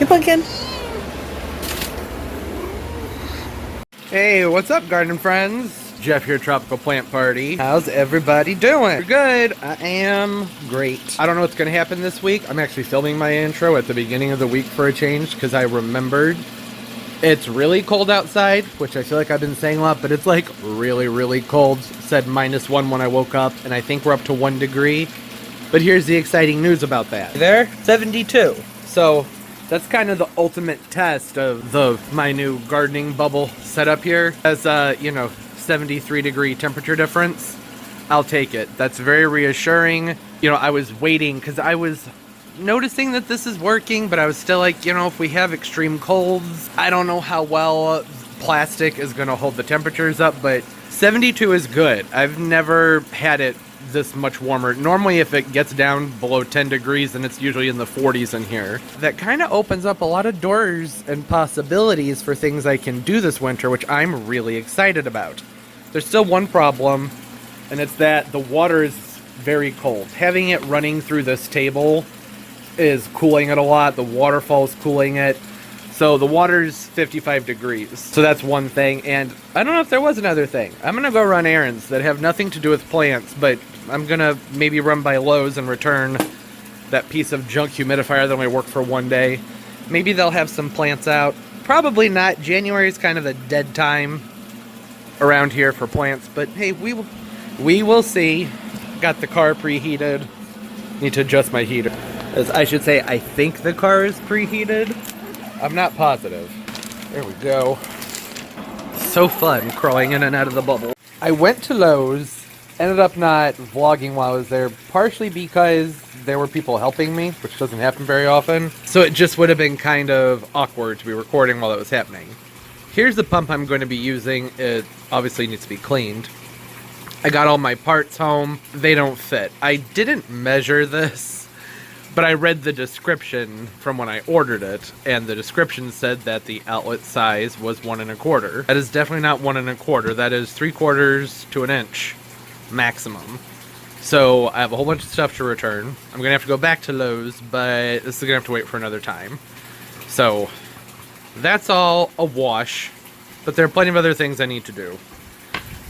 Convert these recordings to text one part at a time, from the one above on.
Hey, pumpkin. Hey, what's up, garden friends? Jeff here, Tropical Plant Party. How's everybody doing? We're good. I am great. I don't know what's going to happen this week. I'm actually filming my intro at the beginning of the week for a change because I remembered it's really cold outside, which I feel like I've been saying a lot, but it's like really, really cold. It said -1 when I woke up, and I think we're up to 1 degree. But here's the exciting news about that. There, 72. So that's kind of the ultimate test of my new gardening bubble setup here. As 73-degree temperature difference. I'll take it. That's very reassuring. I was waiting because I was noticing that this is working, but I was still like, if we have extreme colds, I don't know how well plastic is going to hold the temperatures up, but 72 is good. I've never had it this much warmer. Normally, if it gets down below 10 degrees, then it's usually in the 40s in here. That kind of opens up a lot of doors and possibilities for things I can do this winter, which I'm really excited about. There's still one problem, and it's that the water is very cold. Having it running through this table is cooling it a lot. The waterfall is cooling it. So the water's 55 degrees. So that's one thing. And I don't know if there was another thing. I'm going to go run errands that have nothing to do with plants, but I'm going to maybe run by Lowe's and return that piece of junk humidifier that only worked for one day. Maybe they'll have some plants out. Probably not. January is kind of a dead time around here for plants, but hey, we will see. Got the car preheated. Need to adjust my heater. As I should say, I think the car is preheated. I'm not positive. There we go. So fun crawling in and out of the bubble. I went to Lowe's, ended up not vlogging while I was there, partially because there were people helping me, which doesn't happen very often. So it just would have been kind of awkward to be recording while it was happening. Here's the pump I'm going to be using. It obviously needs to be cleaned. I got all my parts home. They don't fit. I didn't measure this, but I read the description from when I ordered it, and the description said that the outlet size was 1 1/4. That is definitely not 1 1/4. That is 3/4 to an inch maximum. So I have a whole bunch of stuff to return. I'm going to have to go back to Lowe's, but this is going to have to wait for another time. So that's all a wash, but there are plenty of other things I need to do.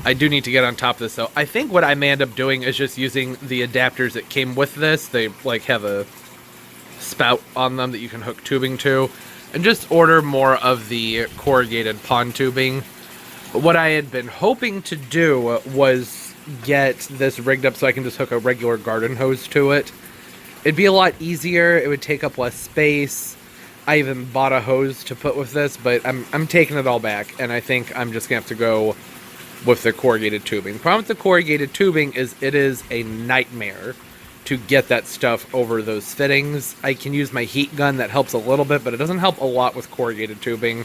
I do need to get on top of this, though. I think what I may end up doing is just using the adapters that came with this. They, have a spout on them that you can hook tubing to. And just order more of the corrugated pond tubing. But what I had been hoping to do was get this rigged up so I can just hook a regular garden hose to it. It'd be a lot easier. It would take up less space. I even bought a hose to put with this, but I'm taking it all back. And I think I'm just going to have to go with the corrugated tubing. The problem with the corrugated tubing is it is a nightmare to get that stuff over those fittings. I can use my heat gun, that helps a little bit, but it doesn't help a lot with corrugated tubing.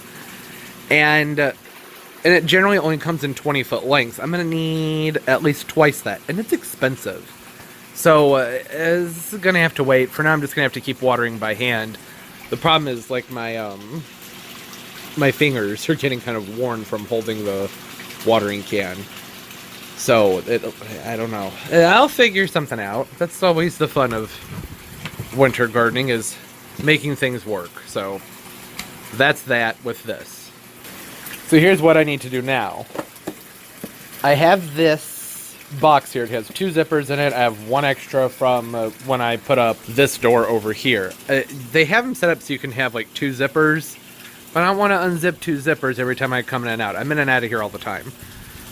And it generally only comes in 20-foot lengths. I'm going to need at least twice that, and it's expensive. So it's going to have to wait. For now, I'm just going to have to keep watering by hand. The problem is, my fingers are getting kind of worn from holding the watering can. So I don't know. I'll figure something out. That's always the fun of winter gardening, is making things work. So that's that with this. So here's what I need to do now. I have this box here. It has 2 zippers in it. I have 1 extra from when I put up this door over here. They have them set up so you can have 2 zippers. But I don't want to unzip 2 zippers every time I come in and out. I'm in and out of here all the time.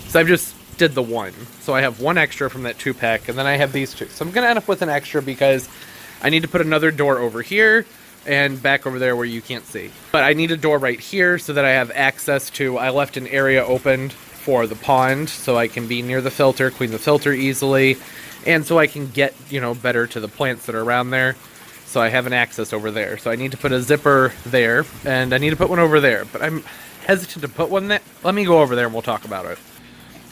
So I've just did the 1. So I have 1 extra from that 2-pack, and then I have these 2. So I'm going to end up with an extra because I need to put another door over here and back over there where you can't see. But I need a door right here so that I have access to... I left an area opened for the pond so I can be near the filter, clean the filter easily, and so I can get, better to the plants that are around there. So I have an access over there. So I need to put a zipper there, and I need to put one over there. But I'm hesitant to put one there. Let me go over there and we'll talk about it.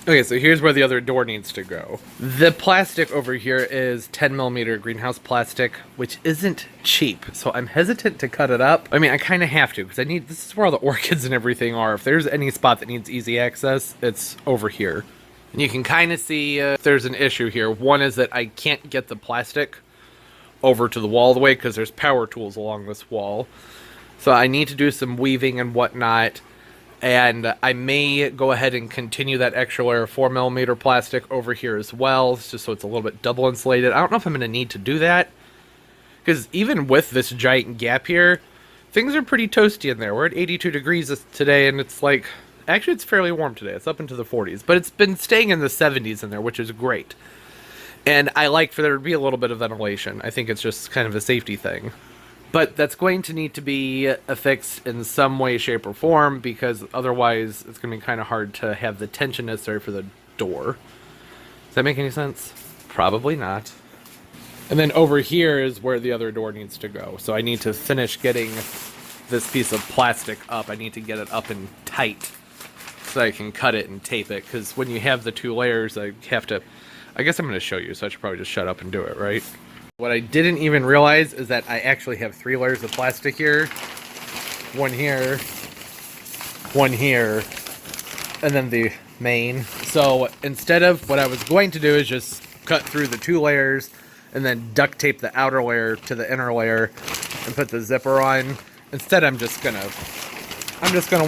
Okay, so here's where the other door needs to go. The plastic over here is 10mm greenhouse plastic, which isn't cheap. So I'm hesitant to cut it up. I mean, I kind of have to, because this is where all the orchids and everything are. If there's any spot that needs easy access, it's over here. And you can kind of see there's an issue here. One is that I can't get the plastic over to the wall all the way because there's power tools along this wall. So I need to do some weaving and whatnot. And I may go ahead and continue that extra layer of 4mm plastic over here as well, just so it's a little bit double insulated. I don't know if I'm going to need to do that, because even with this giant gap here, things are pretty toasty in there. We're at 82 degrees today, and it's like, actually it's fairly warm today. It's up into the 40s, but it's been staying in the 70s in there, which is great. And I like for there to be a little bit of ventilation. I think it's just kind of a safety thing. But that's going to need to be affixed in some way, shape, or form, because otherwise it's going to be kind of hard to have the tension necessary for the door. Does that make any sense? Probably not. And then over here is where the other door needs to go. So I need to finish getting this piece of plastic up. I need to get it up and tight so I can cut it and tape it. Because when you have the 2 layers, I have to... I guess I'm going to show you, so I should probably just shut up and do it, right? What I didn't even realize is that I actually have 3 layers of plastic here. One here, one here, and then the main. So instead of what I was going to do is just cut through the 2 layers and then duct tape the outer layer to the inner layer and put the zipper on. Instead, I'm just gonna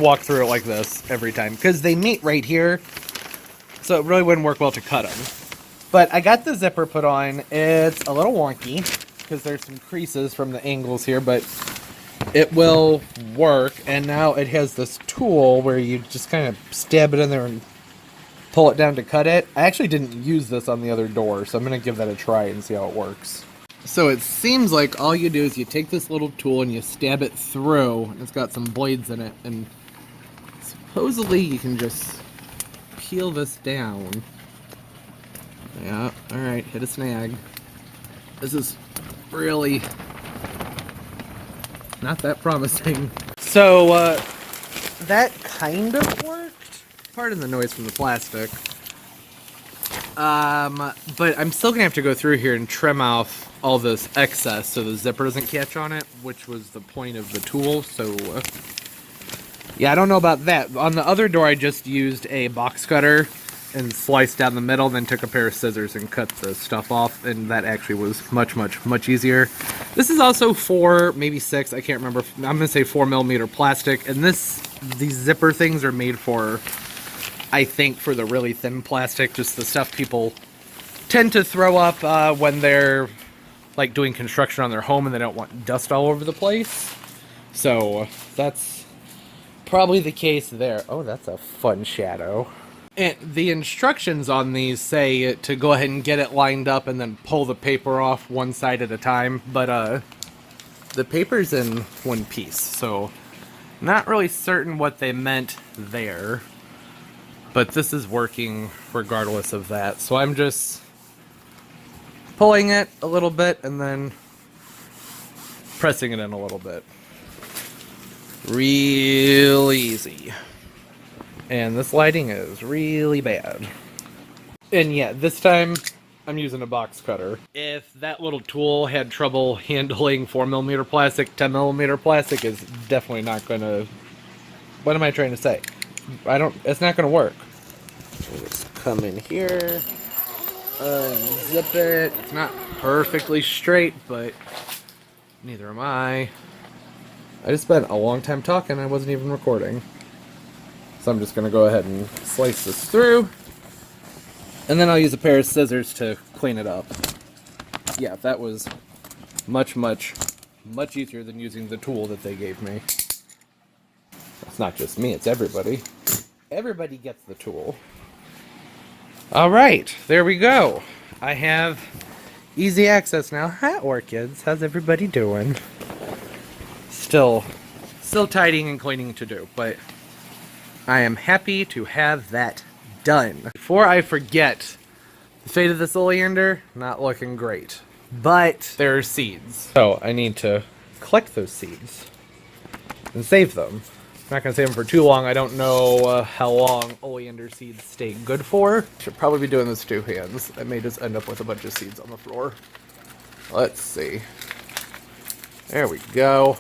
walk through it like this every time, because they meet right here, so it really wouldn't work well to cut them. But I got the zipper put on. It's a little wonky because there's some creases from the angles here, but it will work. And now it has this tool where you just kind of stab it in there and pull it down to cut it. I actually didn't use this on the other door, so I'm going to give that a try and see how it works. So it seems like all you do is you take this little tool and you stab it through. It's got some blades in it, and supposedly you can just peel this down. Yeah, alright, hit a snag. This is really not that promising. So, that kind of worked. Pardon the noise from the plastic. But I'm still gonna have to go through here and trim off all this excess so the zipper doesn't catch on it, which was the point of the tool, so... yeah, I don't know about that. On the other door, I just used a box cutter and sliced down the middle, then took a pair of scissors and cut the stuff off, and that actually was much easier. This is also 4, maybe 6, I can't remember. I'm gonna say 4mm plastic, and these zipper things are made for, I think, for the really thin plastic, just the stuff people tend to throw up when they're like doing construction on their home and they don't want dust all over the place. So that's probably the case there. Oh, that's a fun shadow. And the instructions on these say to go ahead and get it lined up and then pull the paper off one side at a time, but the paper's in one piece, so not really certain what they meant there, but this is working regardless of that. So I'm just pulling it a little bit and then pressing it in a little bit. Real easy. And this lighting is really bad. And yeah, this time I'm using a box cutter. If that little tool had trouble handling 4mm plastic, 10mm plastic is definitely not gonna... What am I trying to say? It's not gonna work. Just come in here, unzip it. It's not perfectly straight, but neither am I. I just spent a long time talking, I wasn't even recording. So I'm just going to go ahead and slice this through. And then I'll use a pair of scissors to clean it up. Yeah, that was much easier than using the tool that they gave me. It's not just me, it's everybody. Everybody gets the tool. Alright, there we go. I have easy access now. Hi, orchids. How's everybody doing? Still tidying and cleaning to do, but I am happy to have that done. Before I forget, the fate of this oleander, not looking great. But there are seeds. So I need to collect those seeds and save them. I'm not going to save them for too long. I don't know how long oleander seeds stay good for. Should probably be doing this 2 hands. I may just end up with a bunch of seeds on the floor. Let's see. There we go.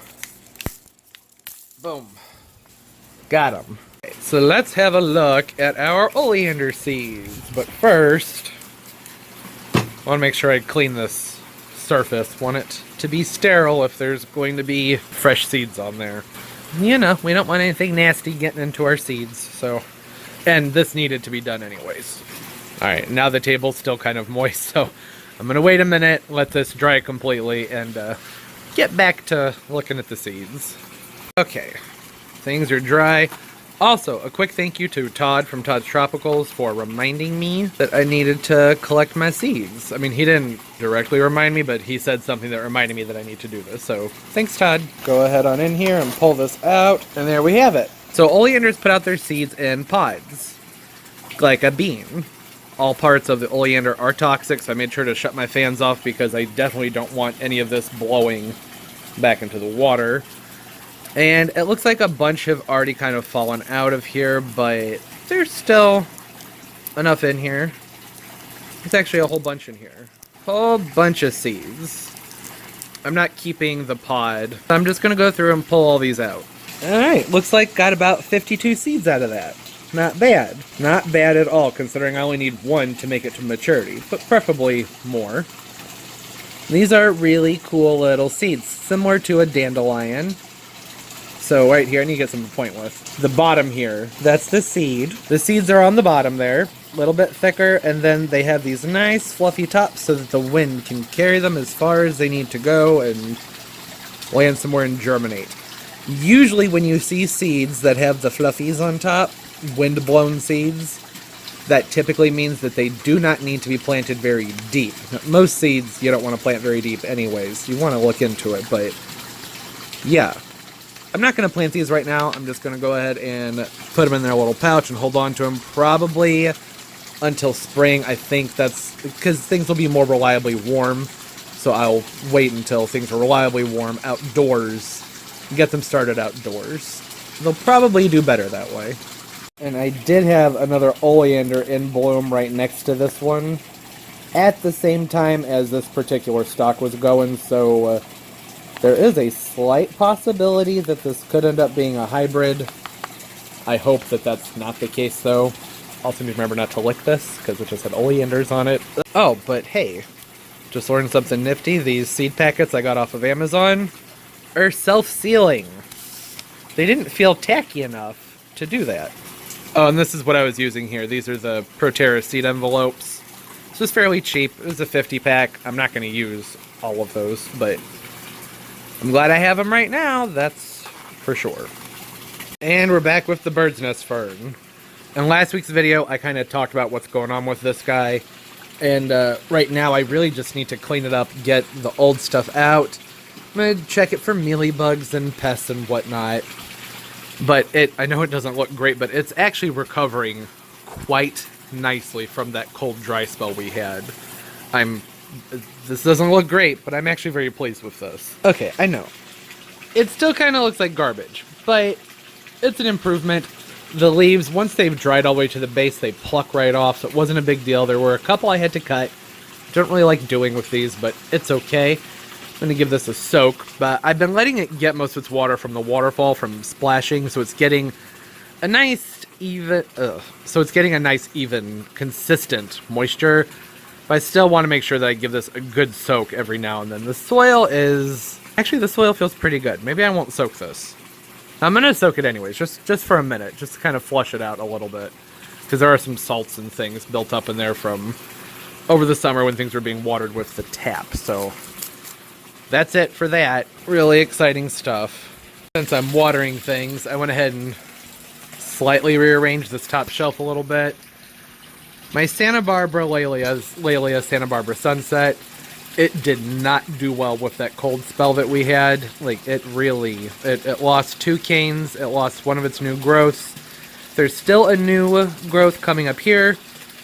Boom. Got them. So let's have a look at our oleander seeds. But first, I want to make sure I clean this surface. Want it to to be sterile if there's going to be fresh seeds on there. You know, we don't want anything nasty getting into our seeds, so... And this needed to be done anyways. Alright, now the table's still kind of moist, so I'm gonna wait a minute, let this dry completely, and get back to looking at the seeds. Okay, things are dry. Also, a quick thank you to Todd from Todd's Tropicals for reminding me that I needed to collect my seeds. I mean, he didn't directly remind me, but he said something that reminded me that I need to do this. So, thanks, Todd. Go ahead on in here and pull this out, and there we have it. So, oleanders put out their seeds in pods, like a bean. All parts of the oleander are toxic, so I made sure to shut my fans off because I definitely don't want any of this blowing back into the water. And it looks like a bunch have already kind of fallen out of here, but there's still enough in here. There's actually a whole bunch in here. Whole bunch of seeds. I'm not keeping the pod. I'm just going to go through and pull all these out. Alright, looks like got about 52 seeds out of that. Not bad. Not bad at all, considering I only need one to make it to maturity, but preferably more. These are really cool little seeds, similar to a dandelion. So right here, I need to get something to point with. The bottom here, that's the seed. The seeds are on the bottom there, a little bit thicker, and then they have these nice fluffy tops so that the wind can carry them as far as they need to go and land somewhere and germinate. Usually when you see seeds that have the fluffies on top, wind-blown seeds, that typically means that they do not need to be planted very deep. Most seeds you don't want to plant very deep anyways. You want to look into it, but yeah. I'm not going to plant these right now. I'm just going to go ahead and put them in their little pouch and hold on to them probably until spring. I think that's because things will be more reliably warm. So I'll wait until things are reliably warm outdoors. Get them started outdoors. They'll probably do better that way. And I did have another oleander in bloom right next to this one at the same time as this particular stock was going. So there is a slight possibility that this could end up being a hybrid. I hope that that's not the case, though. Also need to remember not to lick this, because it just had oleanders on it. Oh, but hey, just learned something nifty. These seed packets I got off of Amazon are self-sealing. They didn't feel tacky enough to do that. Oh, and this is what I was using here. These are the Proterra seed envelopes. This was fairly cheap. It was a 50-pack. I'm not going to use all of those, but I'm glad I have them right now, that's for sure. And we're back with the Birdsnest Fern. In last week's video, I kind of talked about what's going on with this guy. And right now, I really just need to clean it up, get the old stuff out. I'm going to check it for mealybugs and pests and whatnot. But I know it doesn't look great, but it's actually recovering quite nicely from that cold, dry spell we had. This doesn't look great, but I'm actually very pleased with this. Okay, I know. It still kind of looks like garbage, but it's an improvement. The leaves, once they've dried all the way to the base, they pluck right off, so it wasn't a big deal. There were a couple I had to cut. Don't really like doing with these, but it's okay. I'm going to give this a soak, but I've been letting it get most of its water from the waterfall from splashing, so it's getting a nice, even, consistent moisture. But I still want to make sure that I give this a good soak every now and then. The soil feels pretty good. Maybe I won't soak this. I'm going to soak it anyways, just for a minute, just to kind of flush it out a little bit. Because there are some salts and things built up in there from over the summer when things were being watered with the tap. So that's it for that. Really exciting stuff. Since I'm watering things, I went ahead and slightly rearranged this top shelf a little bit. My Santa Barbara Laelia Santa Barbara Sunset, it did not do well with that cold spell that we had. Like, it lost 2 canes, it lost one of its new growths. There's still a new growth coming up here,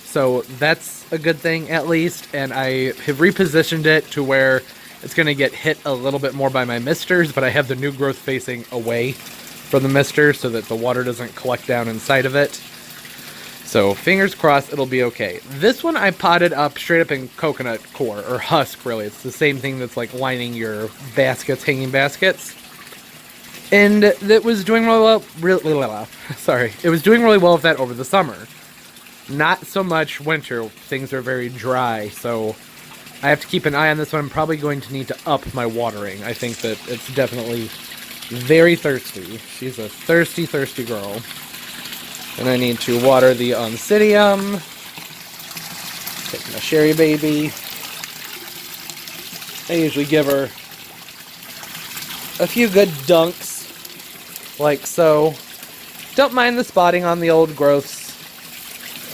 so that's a good thing at least. And I have repositioned it to where it's going to get hit a little bit more by my misters, but I have the new growth facing away from the mister so that the water doesn't collect down inside of it. So fingers crossed it'll be okay. This one I potted up straight up in coconut core, or husk really. It's the same thing that's like lining your baskets, hanging baskets. And that was doing really well, it was doing really well with that over the summer. Not so much winter, things are very dry, so I have to keep an eye on this one. I'm probably going to need to up my watering. I think that it's definitely very thirsty. She's a thirsty, thirsty girl. And I need to water the oncidium. Take my Sherry baby. I usually give her a few good dunks, like so. Don't mind the spotting on the old growths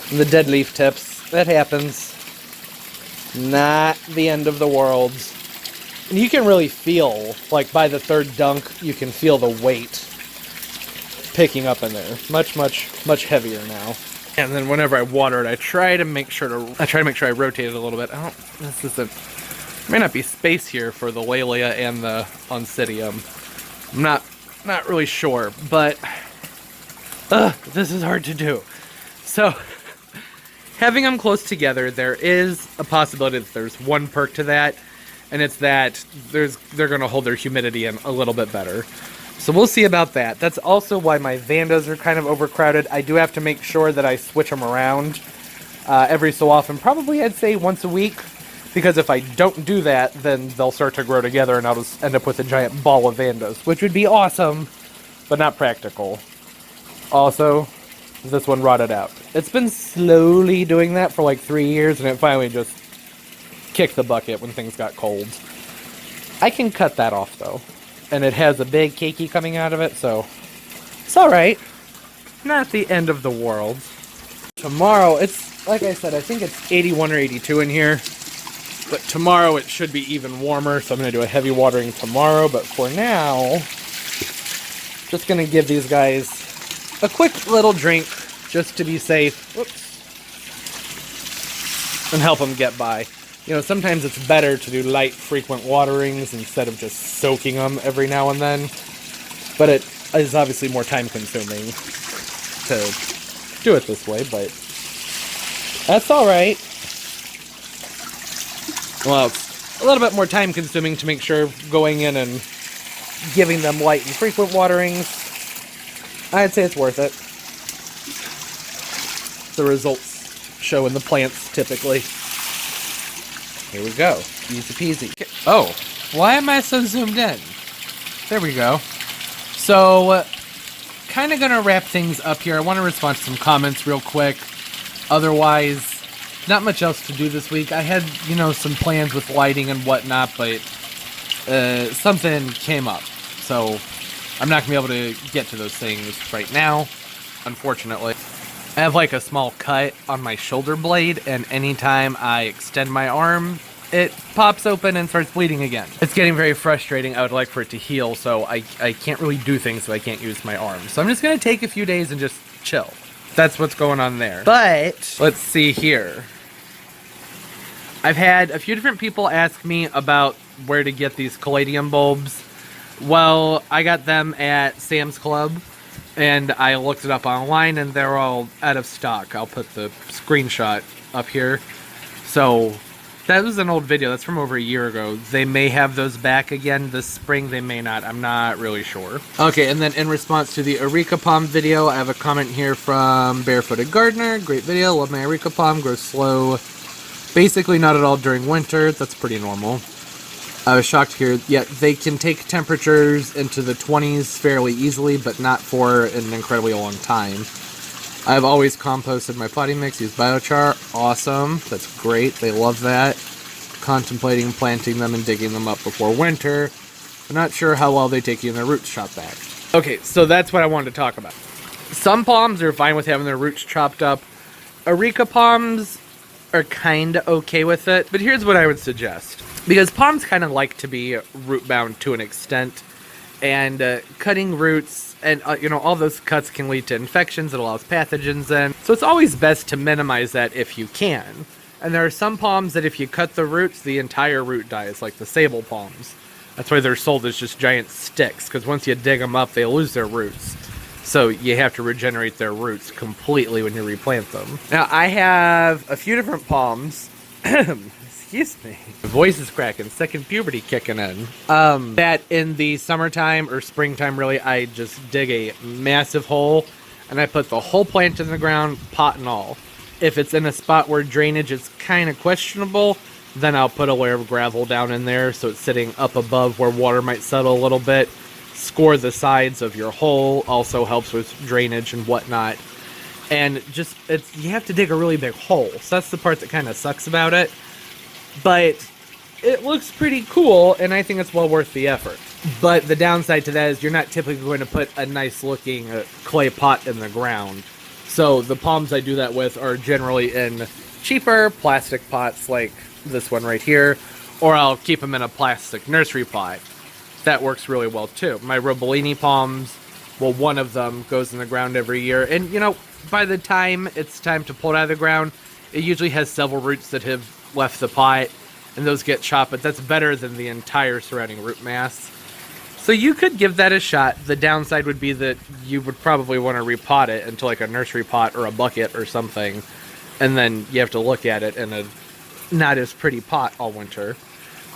and the dead leaf tips. That happens. Not the end of the world. And you can really feel, like by the third dunk, you can feel the weight picking up in there. Much, much, much heavier now. And then whenever I water it, I try to make sure I rotate it a little bit. May not be space here for the Laelia and the Oncidium. I'm not really sure, but this is hard to do. So having them close together, there is a possibility that there's one perk to that, and it's that they're going to hold their humidity in a little bit better. So we'll see about that. That's also why my Vandas are kind of overcrowded. I do have to make sure that I switch them around every so often. Probably I'd say once a week. Because if I don't do that, then they'll start to grow together and I'll just end up with a giant ball of Vandas. Which would be awesome, but not practical. Also, this one rotted out. It's been slowly doing that for like 3 years, and it finally just kicked the bucket when things got cold. I can cut that off, though. And it has a big keiki coming out of it, so it's alright. Not the end of the world. Tomorrow, it's, like I said, I think it's 81 or 82 in here. But tomorrow it should be even warmer, so I'm going to do a heavy watering tomorrow. But for now, just going to give these guys a quick little drink just to be safe. Whoops. And help them get by. You know, sometimes it's better to do light, frequent waterings instead of just soaking them every now and then. But it is obviously more time-consuming to do it this way, but that's alright. Well, it's a little bit more time-consuming to make sure going in and giving them light and frequent waterings. I'd say it's worth it. The results show in the plants, typically. Here we go. Easy peasy. Oh, why am I so zoomed in? There we go. So, kind of going to wrap things up here. I want to respond to some comments real quick. Otherwise, not much else to do this week. I had, some plans with lighting and whatnot, but something came up. So I'm not going to be able to get to those things right now, unfortunately. I have like a small cut on my shoulder blade, and anytime I extend my arm, it pops open and starts bleeding again. It's getting very frustrating. I would like for it to heal, so I can't really do things, so I can't use my arm. So I'm just going to take a few days and just chill. That's what's going on there. But let's see here. I've had a few different people ask me about where to get these caladium bulbs. Well, I got them at Sam's Club, and I looked it up online, and they're all out of stock. I'll put the screenshot up here. So that was an old video. That's from over a year ago. They may have those back again this spring. They may not. I'm not really sure. Okay, and then in response to the Areca Palm video, I have a comment here from Barefooted Gardener. Great video. Love my Areca Palm. Grows slow. Basically not at all during winter. That's pretty normal. I was shocked here. Yet they can take temperatures into the 20s fairly easily, but not for an incredibly long time. I've always composted my potting mix, used biochar. Awesome. That's great. They love that. Contemplating planting them and digging them up before winter. I'm not sure how well they take you and their roots chopped back. Okay, so that's what I wanted to talk about. Some palms are fine with having their roots chopped up. Areca palms are kind of okay with it, but here's what I would suggest. Because palms kind of like to be root bound to an extent, and cutting roots and all those cuts can lead to infections. It allows pathogens in, so it's always best to minimize that if you can. And there are some palms that if you cut the roots, the entire root dies, like the sable palms. That's why they're sold as just giant sticks, because once you dig them up, they lose their roots. So you have to regenerate their roots completely when you replant them. Now, I have a few different palms. Excuse me. My voice is cracking. Second puberty kicking in. That in the summertime or springtime, really, I just dig a massive hole and I put the whole plant in the ground, pot and all. If it's in a spot where drainage is kind of questionable, Then I'll put a layer of gravel down in there so it's sitting up above where water might settle a little bit. Score the sides of your hole, also helps with drainage and whatnot. And just, you have to dig a really big hole. So that's the part that kind of sucks about it. But it looks pretty cool, and I think it's well worth the effort. But the downside to that is you're not typically going to put a nice looking clay pot in the ground. So the palms I do that with are generally in cheaper plastic pots like this one right here, or I'll keep them in a plastic nursery pot. That works really well too. My Robolini palms, well, one of them goes in the ground every year, and you know, by the time it's time to pull it out of the ground, it usually has several roots that have left the pot, and those get chopped, but that's better than the entire surrounding root mass. So you could give that a shot. The downside would be that you would probably want to repot it into like a nursery pot or a bucket or something, and then you have to look at it in a not as pretty pot all winter.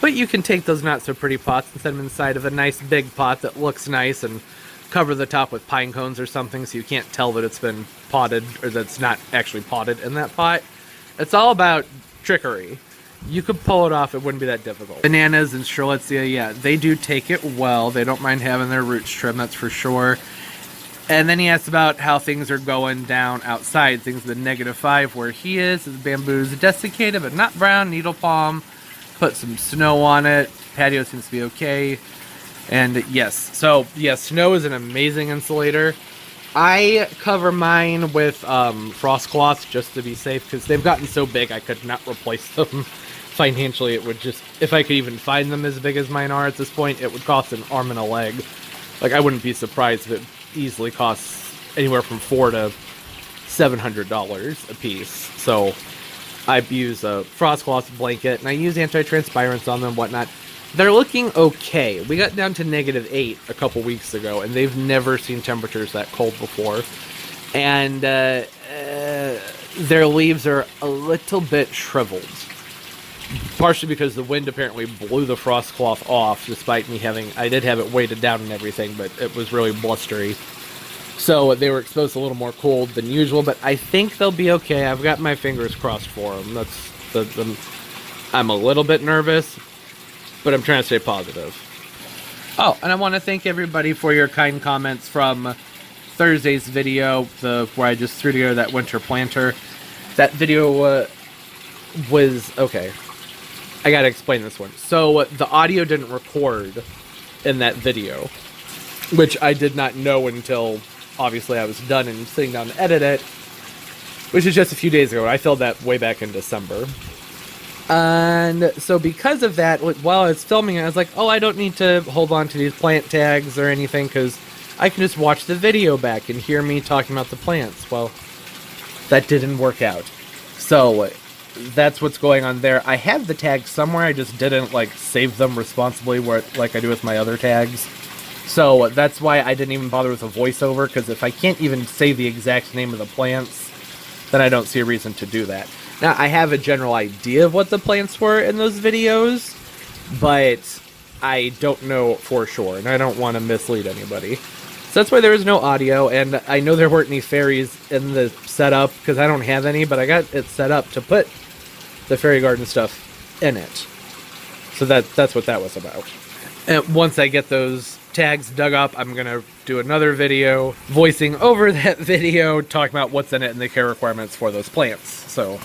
But you can take those not so pretty pots and set them inside of a nice big pot that looks nice and cover the top with pine cones or something so you can't tell that it's been potted or that it's not actually potted in that pot. It's all about trickery. You could pull it off, it wouldn't be that difficult. Bananas and Strelitzia, yeah, they do take it well. They don't mind having their roots trimmed, that's for sure. And then he asked about how things are going down outside. Things with -5 where he is. His bamboo's desiccated but not brown. Needle palm. Put some snow on it. Patio seems to be okay. And yes, so yes, snow is an amazing insulator. I cover mine with frost cloths just to be safe because they've gotten so big I could not replace them. Financially, it would just, if I could even find them as big as mine are at this point, it would cost an arm and a leg. Like, I wouldn't be surprised if it easily costs anywhere from $400 to $700 a piece. So I use a frost cloth blanket and I use anti-transpirants on them and whatnot. They're looking okay. We got down to -8 a couple weeks ago, and they've never seen temperatures that cold before. And their leaves are a little bit shriveled. Partially because the wind apparently blew the frost cloth off, despite me I did have it weighted down and everything, but it was really blustery. So they were exposed to a little more cold than usual, but I think they'll be okay. I've got my fingers crossed for them. I'm a little bit nervous, but I'm trying to stay positive. Oh, and I want to thank everybody for your kind comments from Thursday's video, where I just threw together that winter planter. That video was okay. I gotta explain this one. So the audio didn't record in that video, which I did not know until obviously I was done and sitting down to edit it, which is just a few days ago. I filmed that way back in December. And so because of that, while I was filming it, I was like, oh, I don't need to hold on to these plant tags or anything because I can just watch the video back and hear me talking about the plants. Well, that didn't work out. So that's what's going on there. I have the tags somewhere. I just didn't save them responsibly like I do with my other tags. So that's why I didn't even bother with a voiceover, because if I can't even say the exact name of the plants, then I don't see a reason to do that. Now, I have a general idea of what the plants were in those videos, but I don't know for sure, and I don't want to mislead anybody. So that's why there was no audio, and I know there weren't any fairies in the setup, because I don't have any, but I got it set up to put the fairy garden stuff in it. So that's what that was about. And once I get those tags dug up, I'm going to do another video voicing over that video, talking about what's in it and the care requirements for those plants. So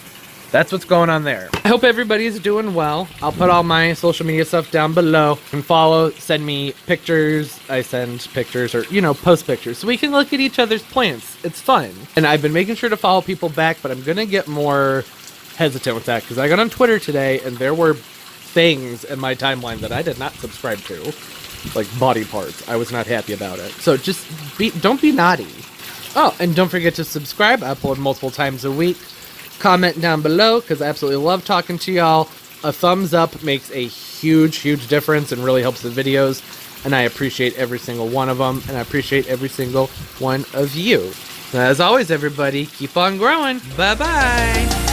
that's what's going on there. I hope everybody's doing well. I'll put all my social media stuff down below. You can follow, send me pictures. I send pictures or, post pictures so we can look at each other's plants. It's fun. And I've been making sure to follow people back, but I'm going to get more hesitant with that because I got on Twitter today and there were things in my timeline that I did not subscribe to, like body parts. I was not happy about it. So just don't be naughty. Oh, and don't forget to subscribe. I upload multiple times a week. Comment down below because I absolutely love talking to y'all. A thumbs up makes a huge, huge difference and really helps the videos. And I appreciate every single one of them. And I appreciate every single one of you. As always, everybody, keep on growing. Bye-bye.